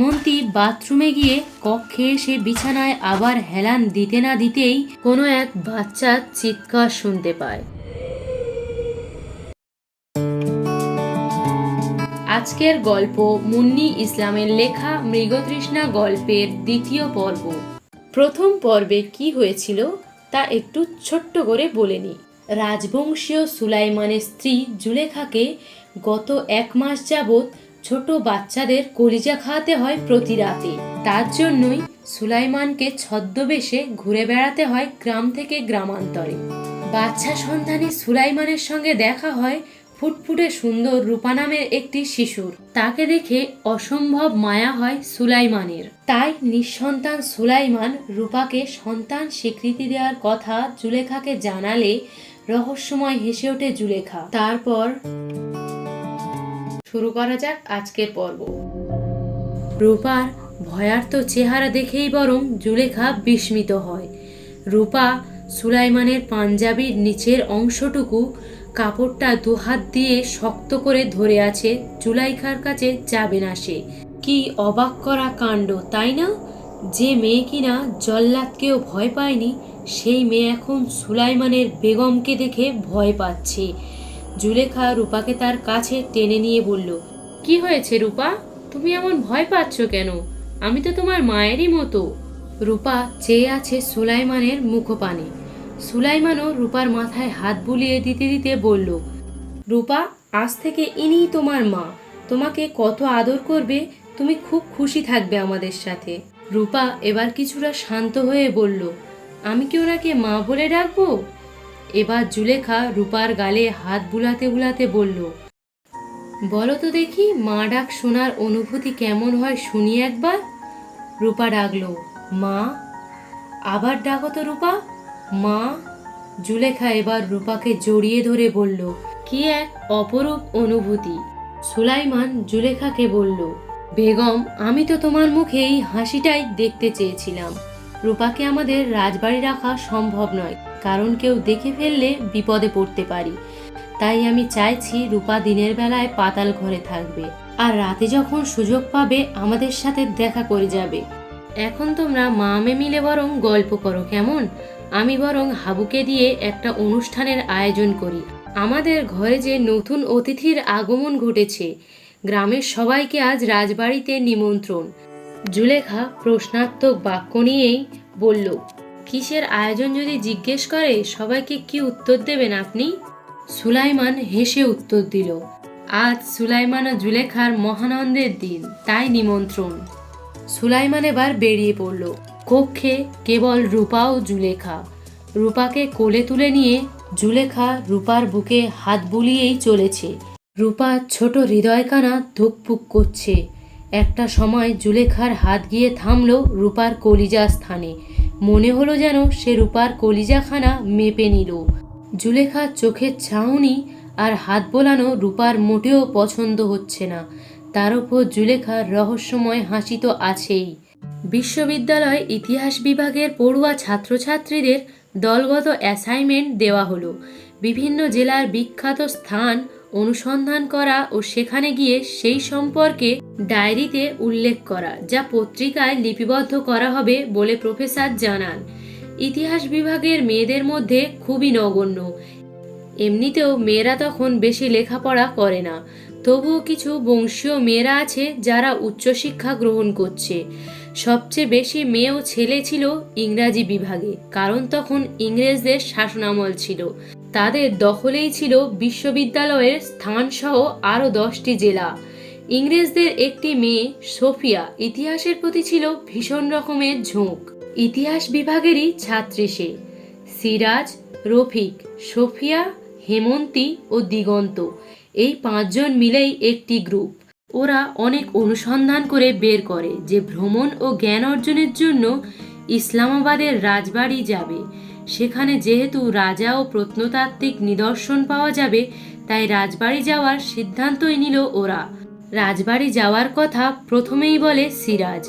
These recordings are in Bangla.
হেমন্তী বাথরুমে গিয়ে কক্ষে এসে বিছানায় আবার হেলান দিতে না দিতেই কোনো এক বাচ্চার চিৎকার শুনতে পায়। আজকের গল্প মুন্নি ইসলামের লেখা মৃগতৃষ্ণা গল্পের দ্বিতীয় পর্ব। প্রথম পর্বে কি হয়েছিল তা একটু ছোট্ট করে বলে নিই। রাজবংশীয় সুলাইমানের স্ত্রী জুলেখাকে গত 1 মাস যাবৎ ছোট বাচ্চাদের কলিজা খাওয়াতে হয় প্রতি রাতে। তার জন্যই সুলাইমানকে ছদ্মবেশে ঘুরে বেড়াতে হয় গ্রাম থেকে গ্রামান্তরে। বাচ্চা সন্তানী সুলাইমানের সঙ্গে দেখা হয় ফুটফুটে সুন্দর রূপা নামের একটি শিশুর। তাকে দেখে অসম্ভব মায়া হয় সুলাইমানের। তাই নিঃসন্তান সুলাইমান রূপাকে সন্তান স্বীকৃতি দেওয়ার কথা জুলেখাকে জানালে রহস্যময় হেসে ওঠে জুলেখা। তারপর শুরু করা যাক আজকের পর্ব। রূপার ভয়ার্ত চেহারা দেখেই বরং জুলেখা বিস্মিত হয়। রূপা সুলাইমানের পাঞ্জাবির নিচের অংশটুকু কাপড়টা দুহাত দিয়ে শক্ত করে ধরে আছে। জুলেখার কাছে যাবে না সে। কি অবাক করা কাণ্ড, তাই না? যে মেয়ে কিনা জল্লাদকেও ভয় পায়নি, সেই মেয়ে এখন সুলাইমানের বেগমকে দেখে ভয় পাচ্ছে। জুলেখা রূপাকে তার কাছে টেনে নিয়ে বলল, কি হয়েছে রূপা, তুমি এমন ভয় পাচ্ছ কেন? আমি তো তোমার মায়েরই মতো। রূপা চেয়ে আছে সুলাইমানের মুখপানে। সুলাইমানও রূপার মাথায় হাত বুলিয়ে দিতে দিতে বলল, রূপা, আজ থেকে ইনিই তোমার মা। তোমাকে কত আদর করবে, তুমি খুব খুশি থাকবে আমাদের সাথে। রূপা এবার কিছুটা শান্ত হয়ে বলল, আমি কি ওনাকে মা বলে ডাকবো? এবার জুলেখা রূপার গালে হাত বুলাতে বুলাতে বলল, বলো তো দেখি, মা ডাক শোনার অনুভূতি কেমন হয় শুনি একবার। রূপা ডাকলো, মা। আবার ডাকো তো রূপা, মা। জুলেখা এবার রূপাকে জড়িয়ে ধরে বলল, কি এক অপরূপ অনুভূতি। সুলাইমান জুলেখাকে বলল, বেগম, আমি তো তোমার মুখে এই হাসিটাই দেখতে চেয়েছিলাম। রূপাকে আমাদের রাজবাড়ি রাখা সম্ভব নয়, কারণ কেউ দেখে ফেললে বিপদে পড়তে পারি। তাই আমি চাইছি রূপা দিনের বেলায় পাতাল ঘরে থাকবে, আর রাতে যখন সুযোগ পাবে আমাদের সাথে দেখা করে যাবে। এখন তোমরা মা মেয়ে মিলে বরং গল্প করো কেমন? আমি বরং হাবুকে দিয়ে একটা অনুষ্ঠানের আয়োজন করি। আমাদের ঘরে যে নতুন অতিথির আগমন ঘটেছে, গ্রামের সবাইকে আজ রাজবাড়িতে নিমন্ত্রণ। জুলেখা প্রশ্নাত্মক বাক্য নিয়েই বলল, কিসের আয়োজন যদি জিজ্ঞেস করে সবাইকে কি উত্তর দেবেন আপনি? সুলাইমান হেসে উত্তর দিল, আজ সুলাইমান ও জুলেখার মহানন্দের দিন, তাই নিমন্ত্রণ। সুলাইমান এবার বেরিয়ে পড়ল। কক্ষে কেবল রূপা ও জুলেখা। রূপাকে কোলে তুলে নিয়ে জুলেখা রূপার বুকে হাত বুলিয়েই চলেছে। রূপার ছোট হৃদয়খানা ধুকপুক করছে। একটা সময় জুলেখার হাত গিয়ে থামল রূপার কলিজা স্থানে। মনে হলো যেন সে রূপার কলিজাখানা মেপে নিল। জুলেখার চোখের চাহনি আর হাত বোলানো রূপার মোটেও পছন্দ হচ্ছে না। তার উপর জুলেখার রহস্যময় হাসি তো আছেই। বিশ্ববিদ্যালয় ইতিহাস বিভাগের পড়ুয়া ছাত্রছাত্রীদের দলগত অ্যাসাইনমেন্ট দেওয়া হলো। বিভিন্ন জেলার বিখ্যাত স্থান অনুসন্ধান করা ও সেখানে গিয়ে সেই সম্পর্কে ডায়েরিতে উল্লেখ করা, যা পত্রিকায় লিপিবদ্ধ করা হবে বলে প্রফেসর জানান। ইতিহাস বিভাগের মেয়েদের মধ্যে খুবই নগণ্য। এমনিতেও মেয়েরা তখন বেশি লেখাপড়া করে না, তবুও কিছু বংশীয় মেয়েরা আছে যারা উচ্চশিক্ষা গ্রহণ করছে। সবচেয়ে বেশি মেয়ে ও ছেলে ছিল ইংরাজি বিভাগে, কারণ তখন ইংরেজদের শাসনামল ছিল। তাদের দখলেই ছিল বিশ্ববিদ্যালয়ের স্থানসহ আরও 10টি জেলা। ইংরেজদের একটি মেয়ে সোফিয়া ইতিহাসের প্রতি ছিল ভীষণ রকমের ঝোঁক। ইতিহাস বিভাগেরই ছাত্রী সে। সিরাজ, রফিক, সোফিয়া, হেমন্তী ও দিগন্ত, এই 5 জন মিলেই একটি গ্রুপ। ওরা অনেক অনুসন্ধান করে বের করে যে ভ্রমণ ও জ্ঞান অর্জনের জন্য ইসলামাবাদের রাজবাড়ি যাবে। সেখানে যেহেতু রাজা ও প্রত্নতাত্ত্বিক নিদর্শন পাওয়া যাবে, তাই রাজবাড়ি যাওয়ার সিদ্ধান্তই নিল ওরা। রাজবাড়ি যাওয়ার কথা প্রথমেই বলে সিরাজ।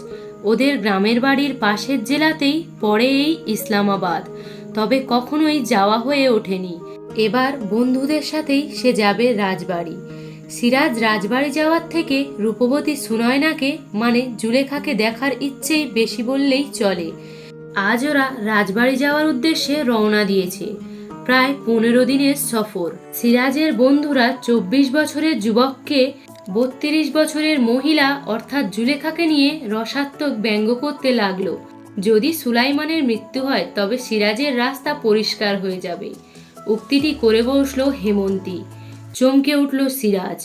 ওদের গ্রামের বাড়ির পাশের জেলাতেই পড়ে এই ইসলামাবাদ, তবে কখনোই যাওয়া হয়ে ওঠেনি। এবার বন্ধুদের সাথেই সে যাবে রাজবাড়ি। সিরাজ রাজবাড়ি যাওয়ার থেকে রূপবতী সুনয়নাকে মানে জুলেখাকে দেখার ইচ্ছেই বেশি বললেই চলে। আজ ওরা রাজবাড়ি যাওয়ার উদ্দেশ্যে রওনা দিয়েছে। প্রায় 15 দিনের সফর। সিরাজের বন্ধুরা 24 বছরের যুবককে 32 বছরের মহিলা অর্থাৎ জুলেখাকে নিয়ে রসাত্মক ব্যঙ্গ করতে লাগলো। যদি সুলাইমানের মৃত্যু হয় তবে সিরাজের রাস্তা পরিষ্কার হয়ে যাবে। উক্তিটি করে বসলো হেমন্তী। চমকে উঠল সিরাজ।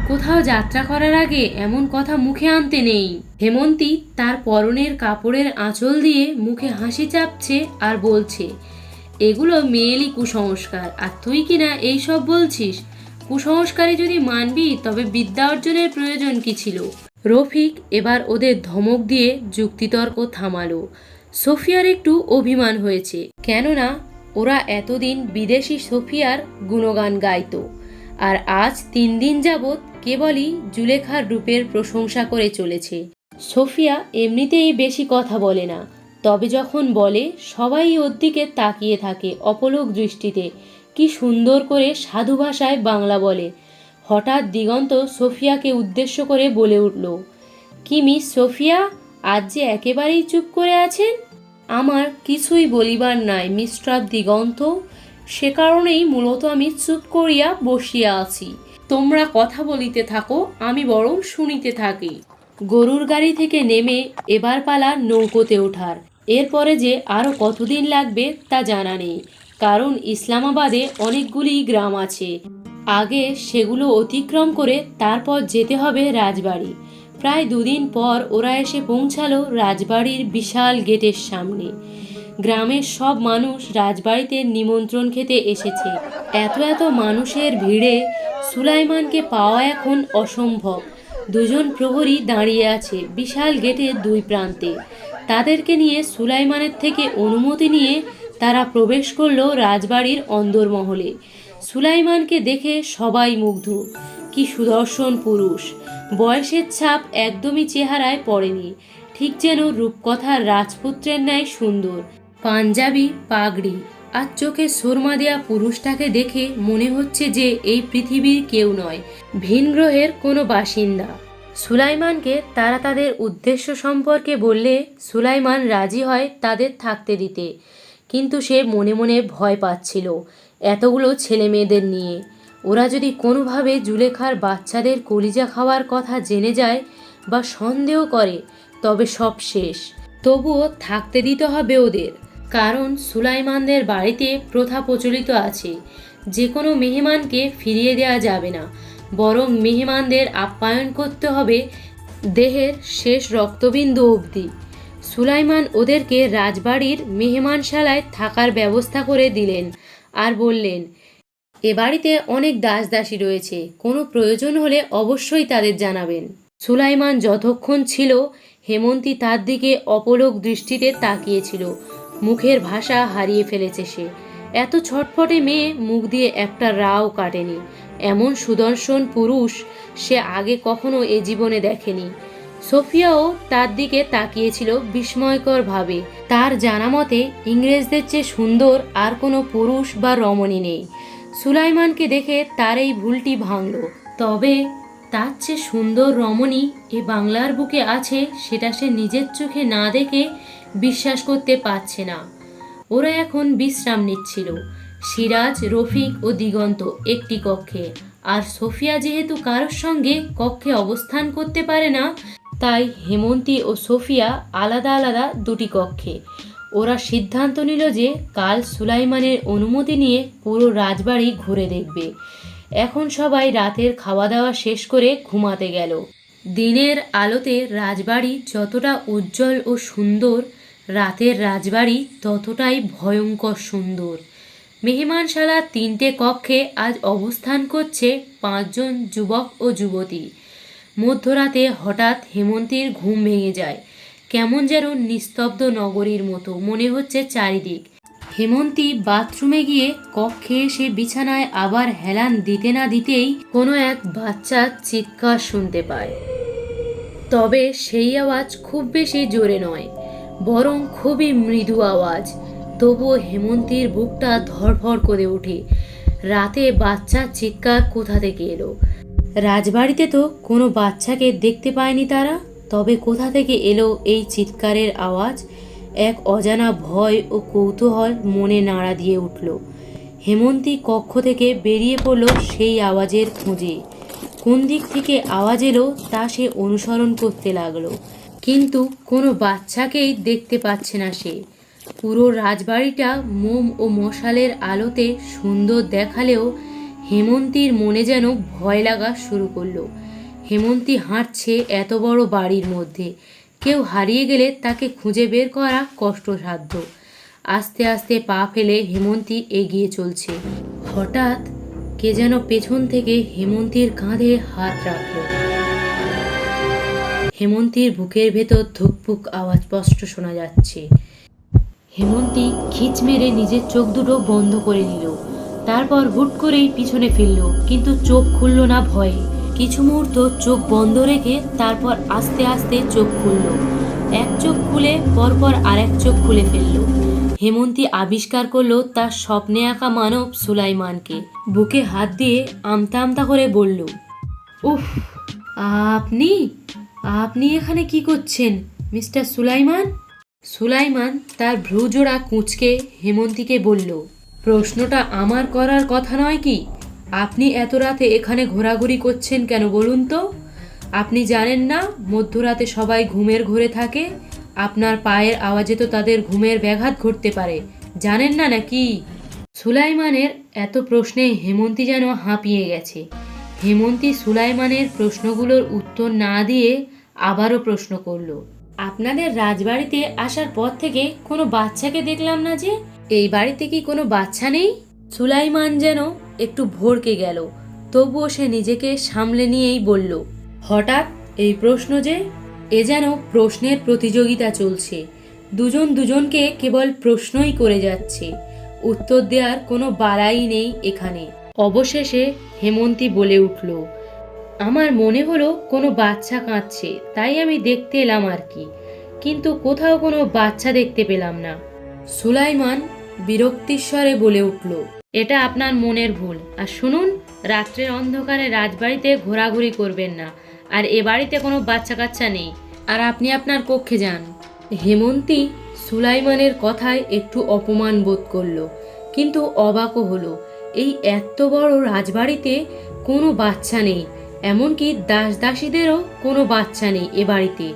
কোথাও যাত্রা করার আগে এমন কথা মুখে আনতে নেই। হেমন্তী তার পরনের কাপড়ের আঁচল দিয়ে মুখে হাসি চাপছে আর বলছে, এগুলো মেয়েলি কুসংস্কার, আর তুই কিনা এইসব বলছিস? কুসংস্কারে যদি মানবি তবে বিদ্যা অর্জনের প্রয়োজন কি ছিল? রফিক এবার ওদের ধমক দিয়ে যুক্তিতর্ক থামালো। সোফিয়ার একটু অভিমান হয়েছে, কেননা ওরা এতদিন বিদেশি সোফিয়ার গুণগান গাইতো, আর আজ 3 দিন যাবৎ কেবলই জুলেখার রূপের প্রশংসা করে চলেছে। সোফিয়া এমনিতেই বেশি কথা বলে না, তবে যখন বলে সবাই ওর দিকে তাকিয়ে থাকে অপলক দৃষ্টিতে। কি সুন্দর করে সাধু ভাষায় বাংলা বলে। হঠাৎ দিগন্ত সোফিয়াকে উদ্দেশ্য করে বলে উঠল, কি মিস সোফিয়া, আজ যে একেবারেই চুপ করে আছেন? আমার কিছুই বলিবার নাই মিস্টার দিগন্ত, সে কারণেই মূলত আমি চুপ করিয়া বসিয়া আছি। তোমরা কথা বলিতে থাকো, আমি বরং শুনিতে থাকি। গরুর গাড়ি থেকে নেমে এবার পালা নৌকোতে ওঠার। এরপরে যে আরও কতদিন লাগবে তা জানা নেই, কারণ ইসলামাবাদে অনেকগুলি গ্রাম আছে। আগে সেগুলো অতিক্রম করে তারপর যেতে হবে রাজবাড়ি। প্রায় 2 দিন পর ওরা এসে পৌঁছালো রাজবাড়ির বিশাল গেটের সামনে। গ্রামের সব মানুষ রাজবাড়িতে নিমন্ত্রণ খেতে এসেছে। এত মানুষের ভিড়ে সুলাইমানকে পাওয়া এখন অসম্ভব। 2 প্রহরী দাঁড়িয়ে আছে বিশাল গেটের 2 প্রান্তে। তাদেরকে নিয়ে সুলাইমানের থেকে অনুমতি নিয়ে তারা প্রবেশ করলো রাজবাড়ির অন্দরমহলে। সুলাইমানকে দেখে সবাই মুগ্ধ। কি সুদর্শন পুরুষ! বয়সের ছাপ একদমই চেহারায় পড়েনি, ঠিক যেন রূপকথার রাজপুত্রের ন্যায় সুন্দর। পাঞ্জাবি পাগড়ি আর চোখে সুরমা দেয়া পুরুষটাকে দেখে মনে হচ্ছে যে এই পৃথিবীর কেউ নয়, ভিন গ্রহের কোনো বাসিন্দা। সুলাইমানকে তারা তাদের উদ্দেশ্য সম্পর্কে বললে সুলাইমান রাজি হয় তাদের থাকতে দিতে, কিন্তু সে মনে মনে ভয় পাচ্ছিল এতগুলো ছেলে মেয়েদের নিয়ে। ওরা যদি কোনোভাবে জুলেখার বাচ্চাদের কলিজা খাওয়ার কথা জেনে যায় বা সন্দেহ করে তবে সব শেষ। তবুও থাকতে দিতে হবে ওদের, কারণ সুলাইমানদের বাড়িতে প্রথা প্রচলিত আছে, যে কোনো মেহমানকে ফিরিয়ে দেওয়া যাবে না, বরং মেহমানদের আপ্যায়ন করতে হবে দেহের শেষ রক্তবিন্দু অবধি। সুলাইমান ওদেরকে রাজবাড়ির মেহমানশালায় থাকার ব্যবস্থা করে দিলেন আর বললেন, এ বাড়িতে অনেক দাসদাসী রয়েছে, কোনো প্রয়োজন হলে অবশ্যই তাদের জানাবেন। সুলাইমান যতক্ষণ ছিল হেমন্তী তার দিকে অপলক দৃষ্টিতে তাকিয়েছিল। মুখের ভাষা হারিয়ে ফেলেছে সে। এত ছটফটে মেয়ে মুখ দিয়ে একটা রাও কাটেনি, এমন সুদর্শন পুরুষ সে আগে কখনো এ জীবনে দেখেনি। সোফিয়াও তার দিকে তাকিয়েছিল বিস্ময়কর ভাবে। তার জানা মতে ইংরেজদের চেয়ে সুন্দর আর কোনো পুরুষ বা রমণী নেই। সুলাইমানকে দেখে তার এই ভুলটি ভাঙল। তবে তার চেয়ে সুন্দর রমণী এ বাংলার বুকে আছে সেটা সে নিজের চোখে না দেখে বিশ্বাস করতে পারছে না। ওরা এখন বিশ্রাম নিচ্ছিল। সিরাজ, রফিক ও দিগন্ত একটি কক্ষে, আর সোফিয়া যেহেতু কারোর সঙ্গে কক্ষে অবস্থান করতে পারে না, তাই হেমন্তী ও সোফিয়া আলাদা আলাদা 2টি কক্ষে। ওরা সিদ্ধান্ত নিল যে কাল সুলাইমানের অনুমতি নিয়ে পুরো রাজবাড়ি ঘুরে দেখবে। এখন সবাই রাতের খাওয়া দাওয়া শেষ করে ঘুমাতে গেল। দিনের আলোতে রাজবাড়ি যতটা উজ্জ্বল ও সুন্দর, রাতের রাজবাড়ি ততটাই ভয়ঙ্কর সুন্দর। মেহমানশালার 3টে কক্ষে আজ অবস্থান করছে 5 জন যুবক ও যুবতী। মধ্যরাতে হঠাৎ হেমন্তীর ঘুম ভেঙে যায়। কেমন যেন নিস্তব্ধ নগরীর মতো মনে হচ্ছে চারিদিক। হেমন্তী বাথরুমে গিয়ে কক্ষে এসে বিছানায় আবার হেলান দিতে না দিতেই কোনো এক বাচ্চার চিৎকার শুনতে পায়। তবে সেই আওয়াজ খুব বেশি জোরে নয়, বরং খুবই মৃদু আওয়াজ। তবুও হেমন্তীর বুকটা ধড়ফড় করে ওঠে। রাতে বাচ্চার চিৎকার কোথা থেকে এলো? রাজবাড়িতে তো কোনো বাচ্চাকে দেখতে পায়নি তারা, তবে কোথা থেকে এলো এই চিৎকারের আওয়াজ? এক অজানা ভয় ও কৌতূহল মনে নাড়া দিয়ে উঠল। হেমন্তী কক্ষ থেকে বেরিয়ে পড়ল সেই আওয়াজের খোঁজে। কোন দিক থেকে আওয়াজ এলো তা সে অনুসরণ করতে লাগলো, কিন্তু কোনো বাচ্চাকেই দেখতে পাচ্ছে না সে। পুরো রাজবাড়িটা মোম ও মশালের আলোতে সুন্দর দেখালেও হেমন্তীর মনে যেন ভয় লাগা শুরু করলো। হেমন্তী হাঁটছে এত বড় বাড়ির মধ্যে, কেউ হারিয়ে গেলে তাকে খুঁজে বের করা কষ্টসাধ্য। আস্তে আস্তে পা ফেলে হেমন্তী এগিয়ে চলছে। হঠাৎ কে যেন পেছন থেকে হেমন্তীর কাঁধে হাত রাখল। হেমন্তীর বুকের ভেতর ধুকপুক আওয়াজ স্পষ্ট শোনা যাচ্ছে। হেমন্তী খিচ মেরে নিজের চোখ দুটো বন্ধ করে নিল। তারপর হুট করেই পিছনে ফিরল, কিন্তু চোখ খুলল না ভয়ে। কিছু মুহূর্ত চোখ বন্ধ রেখে তারপর আস্তে আস্তে চোখ খুলল। এক চোখ খুলে পরপর আরেক চোখ খুলে ফেলল। হেমন্তী আবিষ্কার করলো তার স্বপ্নে আঁকা মানব সুলাইমানকে। বুকে হাত দিয়ে আমতা আমতা করে বলল, উফ, আপনি আপনি এখানে কি করছেন মিস্টার সুলাইমান? সুলাইমান তার ভ্রুজোড়া কুঁচকে হেমন্তীকে বলল, প্রশ্নটা আমার করার কথা নয় কি? আপনি এত রাতে এখানে ঘোরাঘুরি করছেন কেন বলুন তো? আপনি জানেন না মধ্যরাতে সবাই ঘুমের ঘোরে থাকে? আপনার পায়ের আওয়াজে তো তাদের ঘুমের ব্যাঘাত ঘটতে পারে, জানেন না নাকি? সুলাইমানের এত প্রশ্নে হেমন্তী যেন হাঁপিয়ে গেছে। হেমন্তী সুলাইমানের প্রশ্নগুলোর উত্তর না দিয়ে আবারও প্রশ্ন করল, আপনাদের রাজবাড়িতে আসার পর থেকে কোনো বাচ্চাকে দেখলাম না যে, এই বাড়িতে কি কোনো বাচ্চা নেই? সুলাইমান যেন একটু ভড়কে গেল, তবুও সে নিজেকে সামলে নিয়েই বলল, হঠাৎ এই প্রশ্ন যে? এ যেন প্রশ্নের প্রতিযোগিতা চলছে। দুজন দুজনকে কেবল প্রশ্নই করে যাচ্ছে, উত্তর দেওয়ার কোনো বালাই নেই এখানে। অবশেষে হেমন্তী বলে উঠল, আমার মনে হলো কোনো বাচ্চা কাঁদছে, তাই আমি দেখতে এলাম আর কি, কিন্তু কোথাও কোনো বাচ্চা দেখতে পেলাম না। সুলাইমান বিরক্তিস্বরে বলে উঠল, এটা আপনার মনের ভুল। আর শুনুন, রাত্রের অন্ধকারে রাজবাড়িতে ঘোরাঘুরি করবেন না। আর এ বাড়িতে কোনো বাচ্চা কাচ্চা নেই, আর আপনি আপনার কক্ষে যান। হেমন্তী সুলাইমানের কথায় একটু অপমান বোধ করলো, কিন্তু অবাকও হলো। এই এত বড় রাজবাড়িতে কোনো বাচ্চা নেই, এমনকি দাস দাসীদেরও কোনো বাচ্চা নেই এ বাড়িতে।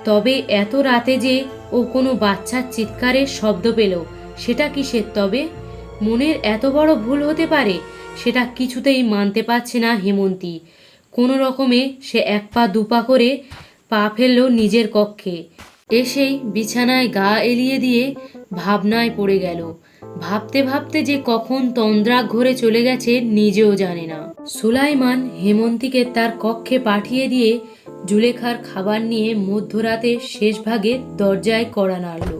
তবে এত রাতে যে ও কোনো বাচ্চার চিৎকারের শব্দ পেল, সেটা কিসের তবে? মনের এত বড় ভুল হতে পারে, সেটা কিছুতেই মানতে পারছে না হেমন্তী। কোনো রকমে সে এক পা দুপা করে পা ফেলল নিজের কক্ষে। এসেই বিছানায় গা এলিয়ে দিয়ে ভাবনায় পড়ে গেল। ভাবতে ভাবতে যে কখন তন্দ্রা ঘরে চলে গেছে নিজেও জানে না। সুলাইমান হেমন্তীকে তার কক্ষে পাঠিয়ে দিয়ে জুলেখার খাবার নিয়ে মধ্যরাতের শেষ ভাগে দরজায় কড়া নাড়ল।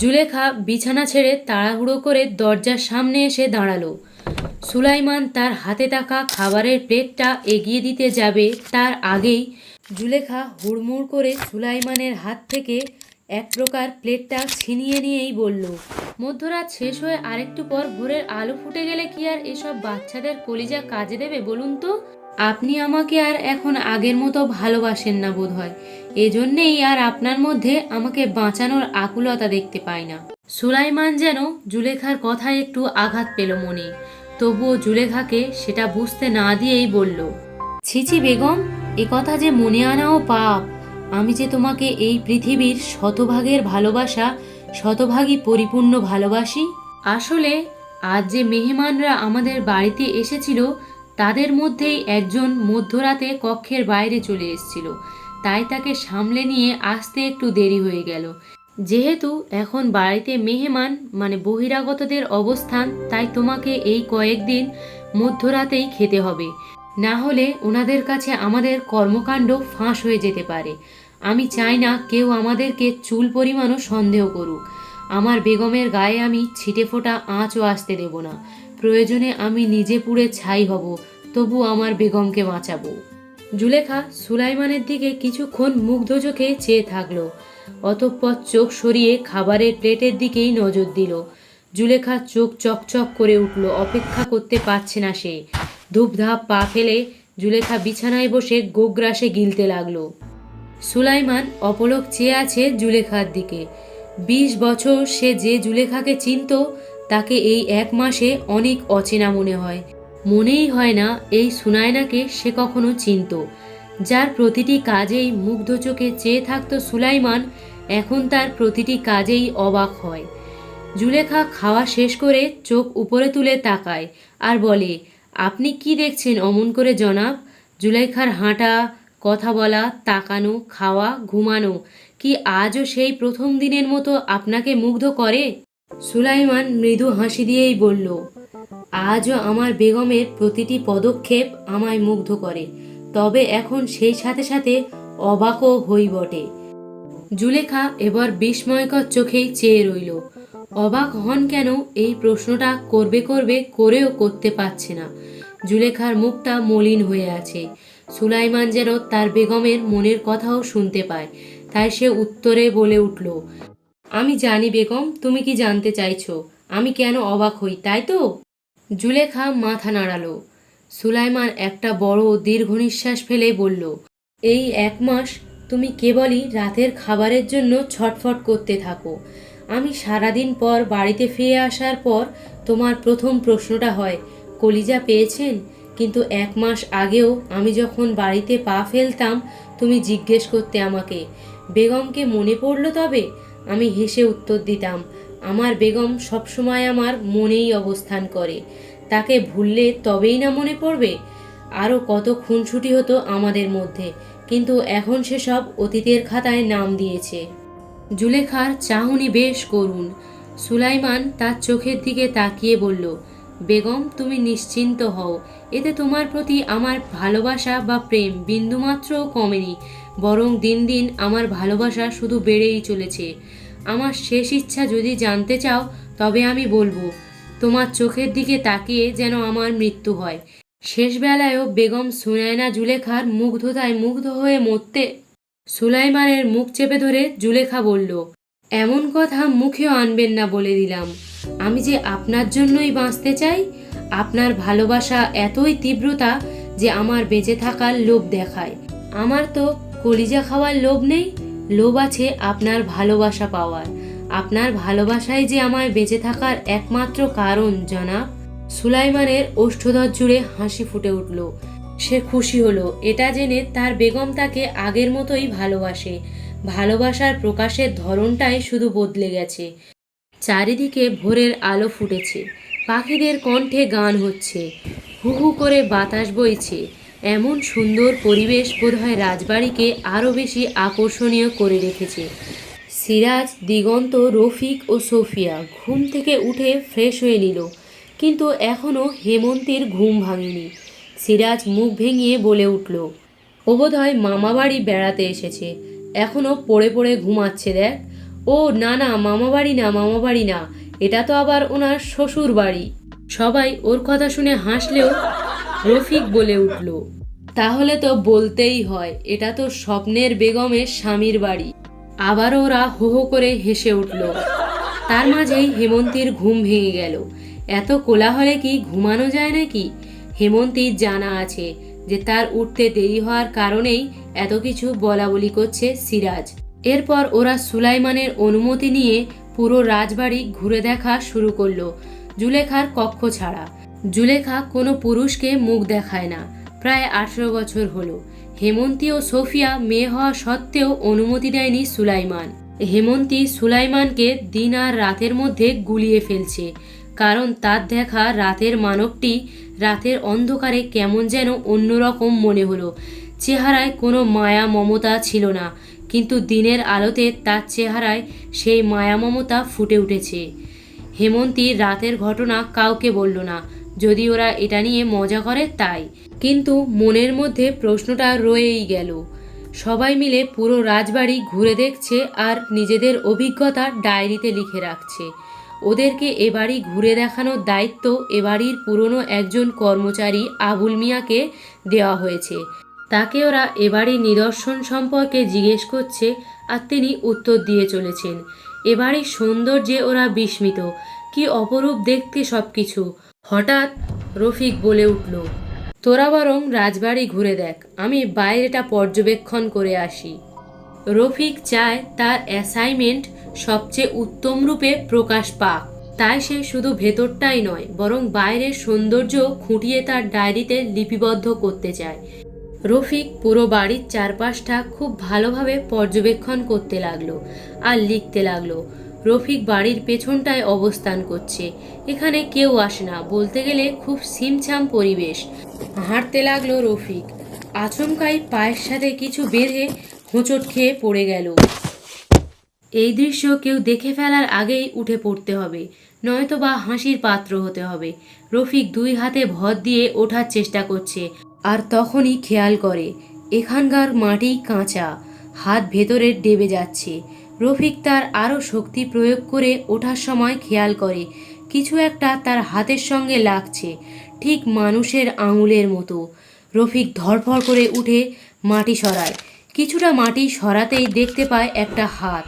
জুলেখা বিছানা ছেড়ে তাড়াহুড়ো করে দরজার সামনে এসে দাঁড়ালো। সুলাইমান তার হাতে থাকা খাবারের প্লেটটা এগিয়ে দিতে যাবে, তার আগেই জুলেখা হুড়মুড় করে সুলাইমানের হাত থেকে এক প্রকার প্লেটটা ছিনিয়ে নিয়েই বলল, মধ্যরাত শেষ হয়ে আরেকটু পর ভোরের আলো ফুটে গেলে কি আর এসব বাচ্চাদের কলিজা কাজে দেবে বলুন তো? আপনি আমাকে আর এখন আগের মতো ভালোবাসেন না বোধ হয়, এজন্যেই আর আপনার মধ্যে আমাকে বাঁচানোর আকুলতা দেখতে পাই না। সুলাইমান যেন জুলেখার কথায় একটু আঘাত পেল মনে, তবুও জুলেখাকে সেটা বুঝতে না দিয়েই বলল, ছিছি বেগম, এ কথা যে মনে আনাও পাপ। আমি যে তোমাকে এই পৃথিবীর শতভাগের ভালোবাসা শতভাগই পরিপূর্ণ ভালোবাসি। আসলে আজ যে মেহমানরা আমাদের বাড়িতে এসেছিল, তাদের মধ্যেই একজন মধ্যরাতে কক্ষের বাইরে চলে এসেছিল, তাই তাকে সামলে নিয়ে আসতে একটু দেরি হয়ে গেল। যেহেতু এখন বাড়িতে মেহমান মানে বহিরাগতদের অবস্থান, তাই তোমাকে এই কয়েকদিন মধ্যরাতেই খেতে হবে, না হলে ওনাদের কাছে আমাদের কর্মকাণ্ড ফাঁস হয়ে যেতে পারে। আমি চাই না কেউ আমাদেরকে চুল পরিমাণও সন্দেহ করুক। আমার বেগমের গায়ে আমি ছিটে ফোটা আঁচও আসতে দেব না। প্রয়োজনে আমি নিজে পুড়ে ছাই হব, তবু আমার বেগমকে বাঁচাবো। জুলেখা সুলাইমানের দিকে কিছুক্ষণ মুগ্ধ চোখে চেয়ে থাকলো, অতঃপর চোখ সরিয়ে খাবারের প্লেটের দিকেই নজর দিল। জুলেখা চোখ চকচক করে উঠল, অপেক্ষা করতে পারছে না সে। ধূপধাপ পা ফেলে জুলেখা বিছানায় বসে গোগ্রাসে গিলতে লাগলো। সুলাইমান অপলক চেয়ে আছে জুলেখার দিকে। 20 বছর সে যে জুলেখাকে চিনত তাকে এই 1 মাসে অনেক অচেনা মনে হয়। মনেই হয় না এই সুনায়নাকে সে কখনো চিনত। যার প্রতিটি কাজেই মুগ্ধ চোখে চেয়ে থাকতো সুলাইমান, এখন তার প্রতিটি কাজেই অবাক হয়। জুলেখা খাওয়া শেষ করে চোখ উপরে তুলে তাকায় আর বলে, আপনি কি দেখছেন অমন করে জনাব? জুলেখার হাঁটা, কথা বলা, তাকানো, খাওয়া, ঘুমানো কি আজও সেই প্রথম দিনের মতো আপনাকে মুগ্ধ করে? সুলাইমান মৃদু হাসি দিয়েই বলল, আজও আমার বেগমের প্রতিটি পদক্ষেপ আমায় মুগ্ধ করে, তবে এখন সেই সাথে সাথে অবাকও হই বটে। জুলেখা এবার বিস্ময়কর চোখেই চেয়ে রইল। অবাক হন কেন এই প্রশ্নটা করবে করবে করেও করতে পারছে না। জুলেখার মুখটা মলিন হয়ে আছে। সুলাইমান যেন তার বেগমের মনের কথাও শুনতে পায়, তাই সে উত্তরে বলে উঠল, আমি জানি বেগম তুমি কি জানতে চাইছো, আমি কেন অবাক হই, তাই তো? জুলেখা মাথা নাড়ালো। সুলাইমান একটা বড় দীর্ঘ নিঃশ্বাস ফেলে বলল, এই 1 মাস তুমি কেবলই রাতের খাবারের জন্য ছটফট করতে থাকো। আমি সারাদিন পর বাড়িতে ফিরে আসার পর তোমার প্রথম প্রশ্নটা হয়, কলিজা পেয়েছেন? কিন্তু 1 মাস আগেও আমি যখন বাড়িতে পা ফেলতাম তুমি জিজ্ঞেস করতে আমাকে, বেগমকে মনে পড়ল তবে? আমি হেসে উত্তর দিতাম, আমার বেগম সবসময় আমার মনেই অবস্থান করে, তাকে ভুললে তবেই না মনে পড়বে। আরও কত খুনসুটি হতো আমাদের মধ্যে, কিন্তু এখন সেসব অতীতের খাতায় নাম দিয়েছে। জুলেখার চাহনি বেশ করুণ। সুলাইমান তার চোখের দিকে তাকিয়ে বলল, বেগম তুমি নিশ্চিন্ত হও, এতে তোমার প্রতি আমার ভালোবাসা বা প্রেম বিন্দুমাত্রও কমেনি, বরং দিন দিন আমার ভালোবাসা শুধু বেড়েই চলেছে। আমার শেষ ইচ্ছা যদি জানতে চাও তবে আমি বলবো, তোমার চোখের দিকে তাকিয়ে যেন আমার মৃত্যু হয়। শেষ বেলায়ও বেগম সুনায়না জুলেখার মুগ্ধতায় মুগ্ধ হয়ে মরতে। সুলাইমানের মুখ চেপে ধরে জুলেখা বলল, এমন কথা মুখেও আনবেন না বলে দিলাম। আমি যে আপনার জন্যই বাঁচতে চাই। আপনার ভালোবাসা এতই তীব্রতা যে আমার বেঁচে থাকার লোভ দেখায়। আমার তো কলিজা খাওয়ার লোভ নেই, লোভ আছে আপনার ভালোবাসা পাওয়ার। আপনার ভালোবাসাই যে আমায় বেঁচে থাকার একমাত্র কারণ জনাব। সুলাইমানের ওষ্ঠধর জুড়ে হাসি ফুটে উঠল। সে খুশি হলো এটা জেনে তার বেগম তাকে আগের মতোই ভালোবাসে। ভালোবাসার প্রকাশের ধরনটাই শুধু বদলে গেছে। চারিদিকে ভোরের আলো ফুটেছে, পাখিদের কণ্ঠে গান হচ্ছে, হু হু করে বাতাস বইছে। এমন সুন্দর পরিবেশ বোধহয় রাজবাড়িকে আরও বেশি আকর্ষণীয় করে রেখেছে। সিরাজ, দিগন্ত, রফিক ও সোফিয়া ঘুম থেকে উঠে ফ্রেশ হয়ে নিল, কিন্তু এখনও হেমন্তীর ঘুম ভাঙেনি। সিরাজ মুখ ভেঙিয়ে বলে উঠল, ও বোধহয় মামাবাড়ি বেড়াতে এসেছে, এখনও পড়ে পড়ে ঘুমাচ্ছে দেখ। ও না না, মামাবাড়ি না, মামাবাড়ি না, এটা তো আবার ওনার শ্বশুর বাড়ি। সবাই ওর কথা শুনে হাসলেও রফিক বলে উঠল, তাহলে তো বলতেই হয়, এটা তো স্বপ্নের বেগমের স্বামীর বাড়ি। আবার ওরা হো হো করে হেসে উঠল। তার মাঝেই হেমন্তীর ঘুম ভেঙে গেল। এত কোলাহলে কি ঘুমানো যায় নাকি? হেমন্তীর জানা আছে যে তার উঠতে দেরি হওয়ার কারণেই এত কিছু বলাবলি করছে সিরাজ। এরপর ওরা সুলাইমানের অনুমতি নিয়ে পুরো রাজবাড়ি ঘুরে দেখা শুরু করলো, জুলেখার কক্ষ ছাড়া। জুলেখা কোনো পুরুষকে মুখ দেখায় না, প্রায় 18 বছর হলো। হেমন্তী ও সোফিয়া মেয়ে হওয়া সত্ত্বেও অনুমতি দেয়নি সুলাইমান। হেমন্তী সুলাইমানকে দিন আর রাতের মধ্যে গুলিয়ে ফেলছে, কারণ তার দেখা রাতের মানবটি রাতের অন্ধকারে কেমন যেন অন্যরকম মনে হলো। চেহারায় কোনো মায়া মমতা ছিল না, কিন্তু দিনের আলোতে তার চেহারায় সেই মায়া মমতা ফুটে উঠেছে। হেমন্তী রাতের ঘটনা কাউকে বলল না, যদি ওরা এটা নিয়ে মজা করে তাই। কিন্তু মনের মধ্যে প্রশ্নটা রয়েই গেল। সবাই মিলে পুরো রাজবাড়ি ঘুরে দেখছে আর নিজেদের অভিজ্ঞতা ডায়েরিতে লিখে রাখছে। ওদেরকে এবাড়ি ঘুরে দেখানোর দায়িত্ব এবাড়ির পুরনো একজন কর্মচারী আবুল মিয়াকে দেওয়া হয়েছে। তাকে ওরা এবাড়ির নিদর্শন সম্পর্কে জিজ্ঞেস করছে আর তিনি উত্তর দিয়ে চলেছেন। এবাড়ির সৌন্দর্যে ওরা বিস্মিত, কি অপরূপ দেখতে সবকিছু। হঠাৎ রফিক বলে উঠল, তোরা বরং রাজবাড়ি ঘুরে দেখ, আমি বাইরেটা পর্যবেক্ষণ করে আসি। রফিক চায় তার অ্যাসাইনমেন্ট সবচেয়ে উত্তম রূপে প্রকাশ পাক, তাই সে শুধু ভেতরটাই নয় বরং বাইরের সৌন্দর্য খুঁটিয়ে তার ডায়েরিতে লিপিবদ্ধ করতে চায়। রফিক পুরো বাড়ির চারপাশটা খুব ভালোভাবে পর্যবেক্ষণ করতে লাগলো আর লিখতে লাগলো। রফিক বাড়ির পেছনটায় অবস্থান করছে, এখানে কেউ আসে না, বলতে গেলে খুব ছিমছাম পরিবেশ। হাঁটতে লাগলো রফিক, আচমকাই পায়ের সাথে কিছু বেঁধে হোঁচট খেয়ে পড়ে গেল। এই দৃশ্য কেউ দেখে ফেলার আগেই উঠে পড়তে হবে, নয়তো বা হাসির পাত্র হতে হবে। রফিক দুই হাতে ভর দিয়ে ওঠার চেষ্টা করছে, আর তখনই খেয়াল করে এখানকার মাটি কাঁচা, হাত ভেতরে ডেবে যাচ্ছে। রফিক তার আরও শক্তি প্রয়োগ করে ওঠার সময় খেয়াল করে কিছু একটা তার হাতের সঙ্গে লাগছে, ঠিক মানুষের আঙুলের মতো। রফিক ধড়ফড় করে উঠে মাটি সরায়। কিছুটা মাটি সরাতেই দেখতে পায় একটা হাত,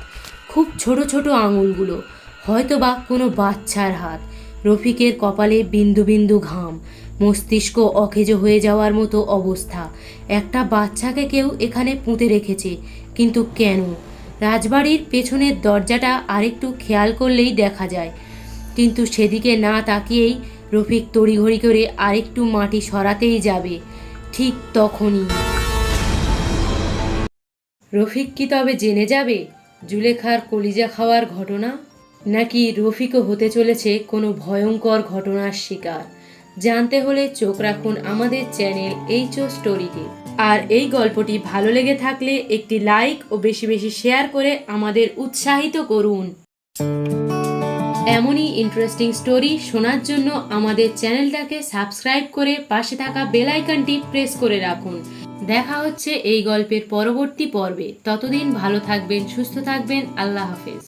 খুব ছোট ছোট আঙুলগুলো, হয়তোবা কোনো বাচ্চার হাত। রফিকের কপালে বিন্দু বিন্দু ঘাম, মস্তিষ্ক অকেজো হয়ে যাওয়ার মতো অবস্থা। একটা বাচ্চাকে কেউ এখানে পুঁতে রেখেছে, কিন্তু কেন? রাজবাড়ির পেছনের দরজাটা আরেকটু খেয়াল করলেই দেখা যায়, কিন্তু সেদিকে না তাকিয়েই রফিক তড়িঘড়ি করে আরেকটু মাটি সরাতেই যাবে। ঠিক তখনই রফিক কি তবে জেনে যাবে জুলেখার কলিজা খাওয়ার ঘটনা, নাকি রফিকও হতে চলেছে কোনো ভয়ঙ্কর ঘটনার শিকার? জানতে হলে চোখ রাখুন আমাদের চ্যানেল এইচও স্টোরিতে। আর এই গল্পটি ভালো লেগে থাকলে একটি লাইক ও বেশি বেশি শেয়ার করে আমাদের উৎসাহিত করুন। এমনই ইন্টারেস্টিং স্টোরি শোনার জন্য আমাদের চ্যানেলটাকে সাবস্ক্রাইব করে পাশে থাকা বেল আইকনটি প্রেস করে রাখুন। দেখা হচ্ছে এই গল্পের পরবর্তী পর্বে। ততদিন ভালো থাকবেন, সুস্থ থাকবেন। আল্লাহ হাফেজ।